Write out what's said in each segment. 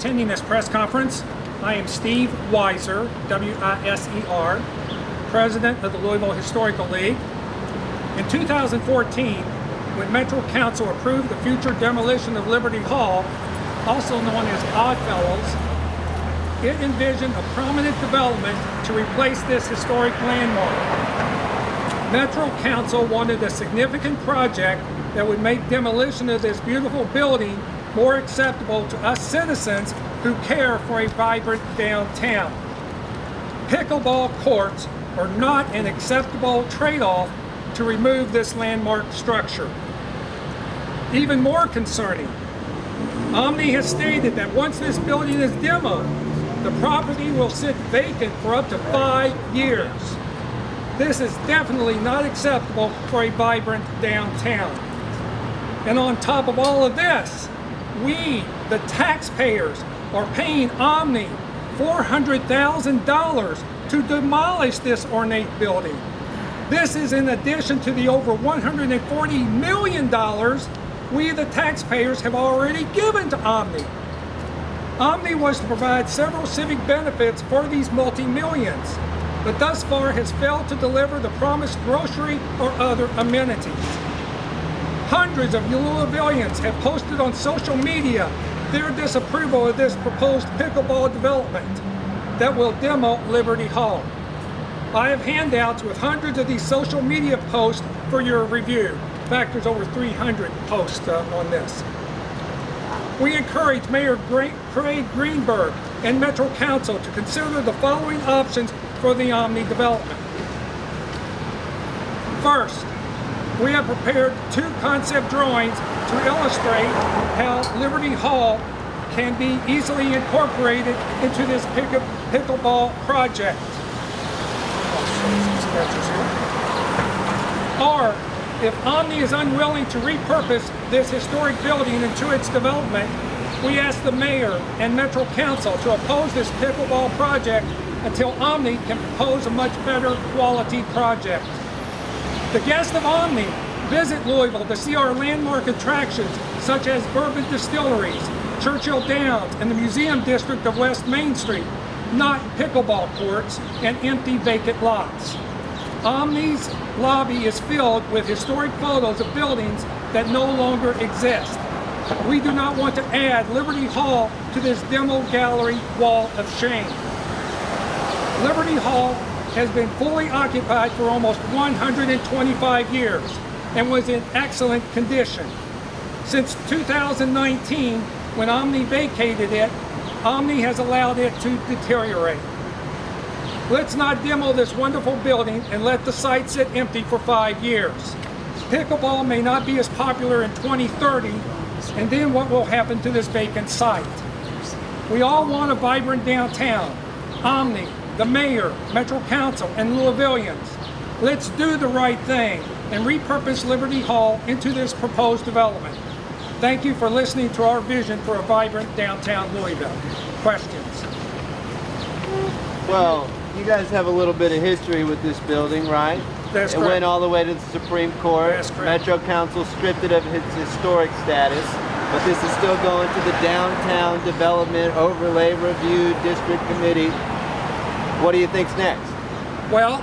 Attending this press conference, I am Steve Weiser, W-I-S-E-R, President of the Louisville Historical League. In 2014, when Metro Council approved the future demolition of Liberty Hall, also known as Oddfellows, it envisioned a prominent development to replace this historic landmark. Metro Council wanted a significant project that would make demolition of this beautiful building more acceptable to us citizens who care for a vibrant downtown. Pickleball courts are not an acceptable trade-off to remove this landmark structure. Even more concerning, Omni has stated that once this building is demoed, the property will sit vacant for up to 5 years. This is definitely not acceptable for a vibrant downtown. And on top of all of this, we, the taxpayers, are paying Omni $400,000 to demolish this ornate building. This is in addition to the over $140 million we, the taxpayers, have already given to Omni. Omni was to provide several civic benefits for these multi-millions, but thus far has failed to deliver the promised grocery or other amenities. Hundreds of Louisvillians have posted on social media their disapproval of this proposed pickleball development that will demo Liberty Hall. I have handouts with hundreds of these social media posts for your review. In fact, there's over 300 posts on this. We encourage Mayor Craig Greenberg and Metro Council to consider the following options for the Omni development. First, we have prepared 2 concept drawings to illustrate how Liberty Hall can be easily incorporated into this pickleball project. Or, if Omni is unwilling to repurpose this historic building into its development, we ask the Mayor and Metro Council to oppose this pickleball project until Omni can propose a much better quality project. The guests of Omni visit Louisville to see our landmark attractions such as bourbon distilleries, Churchill Downs, and the Museum District of West Main Street, not pickleball courts and empty vacant lots. Omni's lobby is filled with historic photos of buildings that no longer exist. We do not want to add Liberty Hall to this demo gallery wall of shame. Liberty Hall has been fully occupied for almost 125 years and was in excellent condition. Since 2019, when Omni vacated it, Omni has allowed it to deteriorate. Let's not demo this wonderful building and let the site sit empty for 5 years. Pickleball may not be as popular in 2030, and then what will happen to this vacant site? We all want a vibrant downtown. Omni, the Mayor, Metro Council, and Louisvillians. Let's do the right thing and repurpose Liberty Hall into this proposed development. Thank you for listening to our vision for a vibrant downtown Louisville. Questions? Well, you guys have a little bit of history with this building, right? That's correct. It went all the way to the Supreme Court. That's correct. Metro Council stripped it of its historic status, but this is still going to the Downtown Development Overlay Review District Committee. What do you think's next? Well,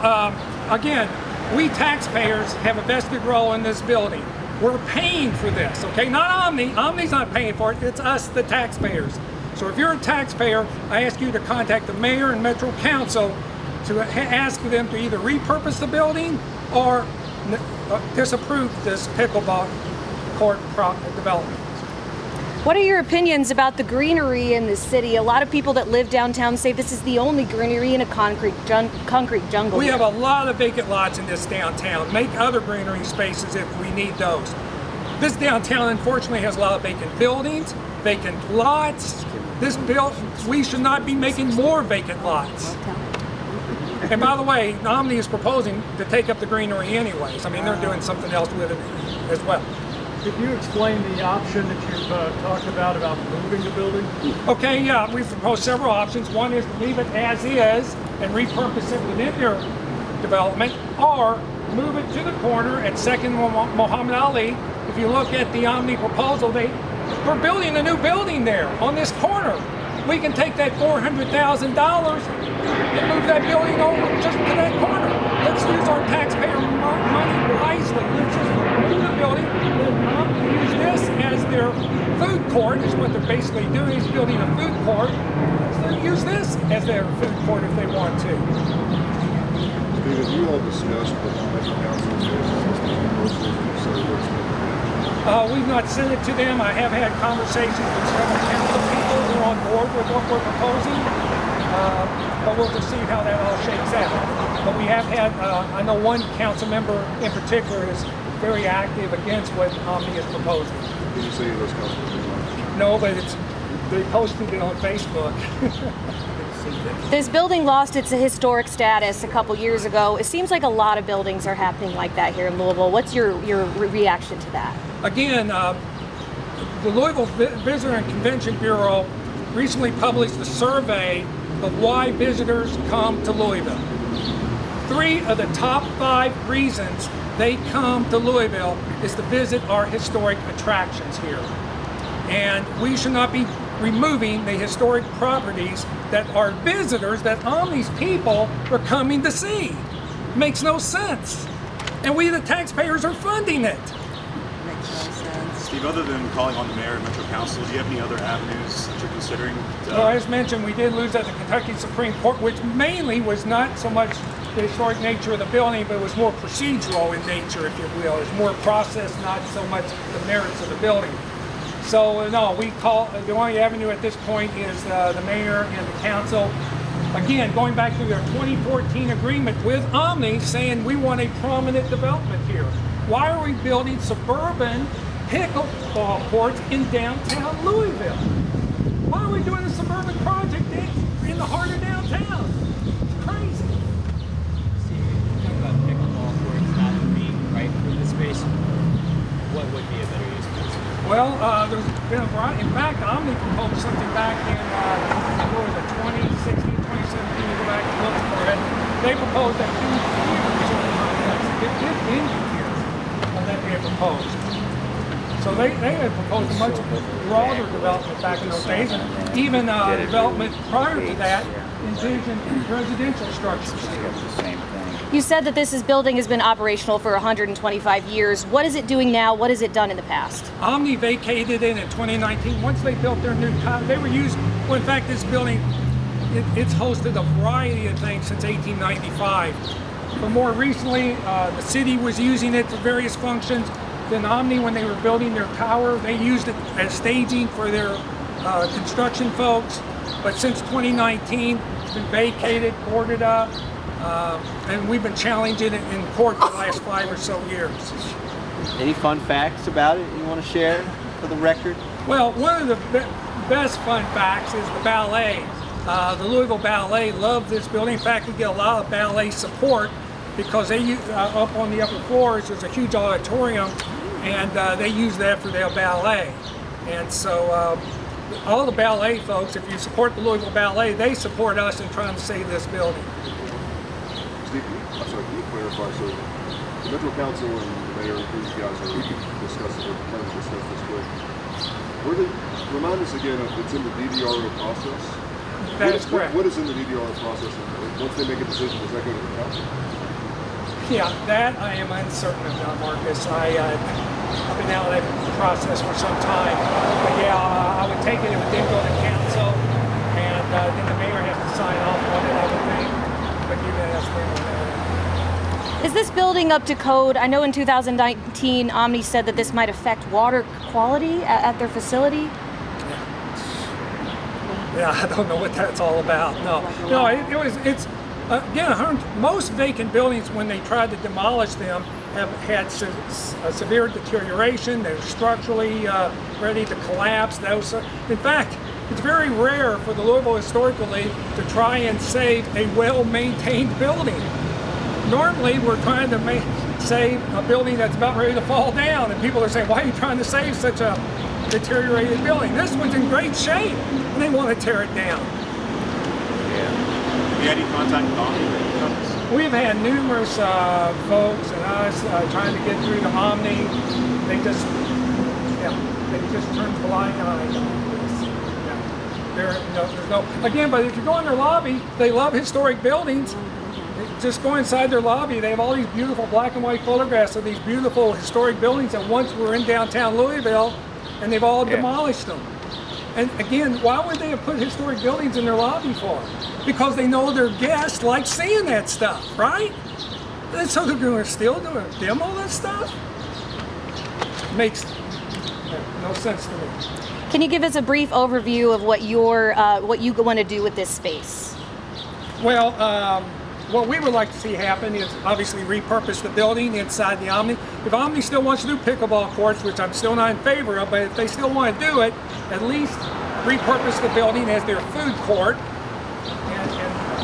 again, we taxpayers have a vested role in this building. We're paying for this, okay? Not Omni. Omni's not paying for it. It's us, the taxpayers. So if you're a taxpayer, I ask you to contact the Mayor and Metro Council to ask them to either repurpose the building or disapprove this pickleball court development. What are your opinions about the greenery in the city? A lot of people that live downtown say this is the only greenery in a concrete jungle. We have a lot of vacant lots in this downtown. Make other greenery spaces if we need those. This downtown, unfortunately, has a lot of vacant buildings, vacant lots. We should not be making more vacant lots. And by the way, Omni is proposing to take up the greenery anyways. I mean, they're doing something else with it as well. Could you explain the option that you've talked about moving the building? Okay, yeah, we've proposed several options. One is to leave it as is and repurpose it within your development, or move it to the corner at 2nd Muhammad Ali. If you look at the Omni proposal, we're building a new building there on this corner. we can take that $400,000 and move that building over just to that corner. Let's use our taxpayer money wisely. Let's just move the building and use this as their food court, is what they're basically doing, is building a food court. So use this as their food court if they want to. Steve, have you all discussed with the Metro Council We've not sent it to them. I have had conversations with several council people who are on board with what we're proposing, but we'll just see how that all shakes out. But we have had, I know one council member in particular is very active against what Omni is proposing. Did you see those council members? No, but they posted it on Facebook. This building lost its historic status a couple years ago. It seems like a lot of buildings are happening like that here in Louisville. What's your reaction to that? Again, the Louisville Visitor and Convention Bureau recently published a survey of why visitors come to Louisville. 3 of the top 5 reasons they come to Louisville is to visit our historic attractions here. And we should not be removing the historic properties that our visitors, that Omni's people are coming to see. Makes no sense. And we, the taxpayers, are funding it. Makes no sense. Steve, other than calling on the mayor and Metro Council, do you have any other avenues that you're considering? Well, as mentioned, we did lose at the Kentucky Supreme Court, which mainly was not so much the historic nature of the building, but it was more procedural in nature, if you will. It was more process, not so much the merits of the building. So no, we call, the only avenue at this point is the mayor and the council. Again, going back to their 2014 agreement with Omni, saying we want a prominent development here. Why are we building suburban pickleball courts in downtown Louisville? Why are we doing a suburban project in the heart of downtown? It's crazy. See, talking about pickleball courts not being right for the space, what would be a better use for this? Well, there's been a variety. In fact, Omni proposed something back in, what was it, 2016, 2017, you go back and look for it. They proposed that huge resort complex. It did end here that they had proposed. So they had proposed a much broader development back in those days, and even development prior to that envisioned residential structures here. You said that this building has been operational for 125 years. What is it doing now? What has it done in the past? Omni vacated it in 2019. Once they built their new town, they were used, well, in fact, this building, it's hosted a variety of things since 1895. But more recently, the city was using it for various functions. Then Omni, when they were building their tower, they used it as staging for their construction folks. But since 2019, it's been vacated, boarded up, and we've been challenging it in court for the last 5 or so years. Any fun facts about it you want to share for the record? Well, one of the best fun facts is the ballet. The Louisville Ballet love this building. In fact, we get a lot of ballet support because they use, up on the upper floors, there's a huge auditorium, and they use that for their ballet. And so all the ballet folks, if you support the Louisville Ballet, they support us in trying to save this building. Steve, can you clarify, so the Metro Council and the mayor, who you guys are discussing, or trying to discuss this with, remind us again, it's in the DDRO process? That is correct. What is in the DDRO process? And once they make a decision, does that go to the council? Yeah, that I am uncertain about, Marcus. I've been out of that process for some time. But yeah, I would take it, it would then go to council, and then the mayor has to sign off on it, I would think. But you can ask them that. Is this building up to code? I know in 2019, Omni said that this might affect water quality at their facility. Yeah, I don't know what that's all about. No, it's again, most vacant buildings, when they tried to demolish them, have had severe deterioration. They're structurally ready to collapse. In fact, it's very rare for the Louisville Historical League to try and save a well-maintained building. Normally, we're trying to save a building that's about ready to fall down, and people are saying, why are you trying to save such a deteriorated building? This one's in great shape, and they want to tear it down. Have you had any contact with Omni? We've had numerous folks and us trying to get through to Omni. They just turn a blind eye on this. Yeah. There's no. Again, but if you go in their lobby, they love historic buildings. Just go inside their lobby. They have all these beautiful black and white photographs of these beautiful historic buildings that once were in downtown Louisville, and they've all demolished them. And again, why would they have put historic buildings in their lobby for? Because they know their guests like seeing that stuff, right? And so they're going to still do a demo that stuff? Makes no sense to me. Can you give us a brief overview of what you want to do with this space? Well, what we would like to see happen is obviously repurpose the building inside the Omni. If Omni still wants to do pickleball courts, which I'm still not in favor of, but if they still want to do it, at least repurpose the building as their food court and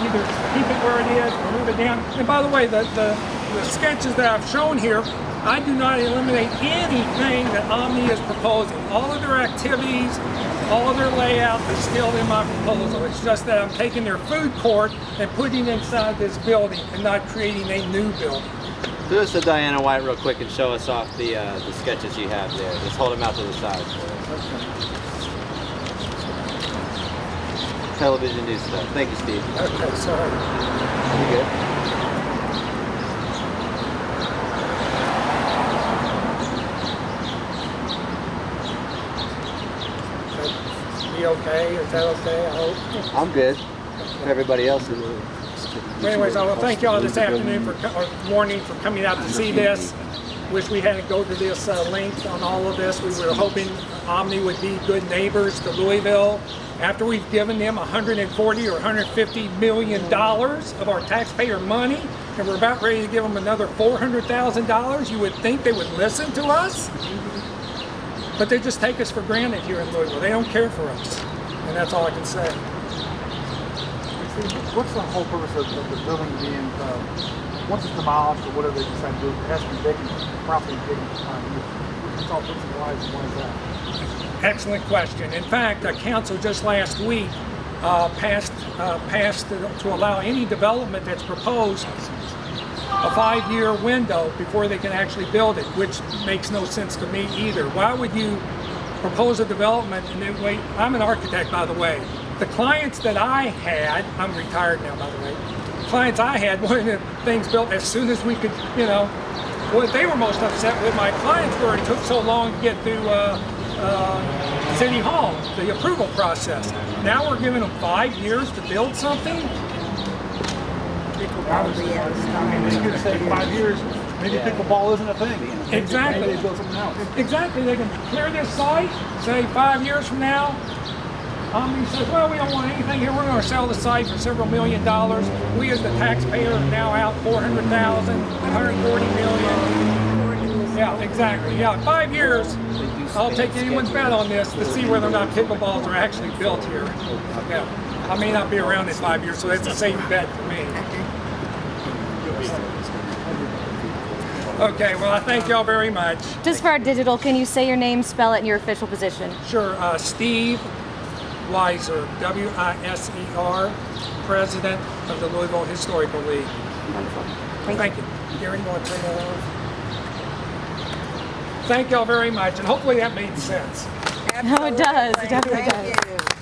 either keep it where it is or move it down. And by the way, the sketches that I've shown here, I do not eliminate anything that Omni is proposing. All of their activities, all of their layout is still in my proposal. It's just that I'm taking their food court and putting it inside this building and not creating a new building. Do this to Diana White real quick and show us off the sketches you have there. Just hold them out to the side. Television news stuff. Thank you, Steve. Okay, sorry. You good? Be okay? Is that okay? I hope. I'm good. Everybody else is. Anyways, I want to thank y'all this afternoon or morning for coming out to see this. Wish we hadn't go to this length on all of this. We were hoping Omni would be good neighbors to Louisville. After we've given them $140 or $150 million of our taxpayer money, and we're about ready to give them another $400,000, you would think they would listen to us. But they just take us for granted here in Louisville. They don't care for us. And that's all I can say. What's the whole purpose of the building being, once it's demolished or whatever they decide to do, it has to be vacant, property vacant for 5 years? What's all purpose of why is that? Excellent question. In fact, council just last week passed to allow any development that's proposed a 5-year window before they can actually build it, which makes no sense to me either. Why would you propose a development and then wait? I'm an architect, by the way. The clients that I had, I'm retired now, by the way. The clients I had wanted the things built as soon as we could, what they were most upset with my clients were it took so long to get through City Hall, the approval process. Now we're giving them 5 years to build something? You could say 5 years, maybe pickleball isn't a thing. Exactly. Maybe they build something else. Exactly. They can clear this site, say 5 years from now, Omni says, well, we don't want anything here. We're going to sell the site for several $1 million. We as the taxpayer are now out $400,000, $140 million. Yeah, exactly. Yeah, 5 years. I'll take anyone's bet on this to see whether or not pickleballs are actually built here. Yeah. I may not be around in 5 years, so that's a safe bet for me. Okay, well, I thank y'all very much. Just for our digital, can you say your name, spell it, and your official position? Sure. Steve Weiser, W-I-S-E-R, President of the Louisville Historical League. Wonderful. Thank you. Gary, you want to turn that over? Thank y'all very much, and hopefully that made sense. No, it does. It definitely does. Thank you.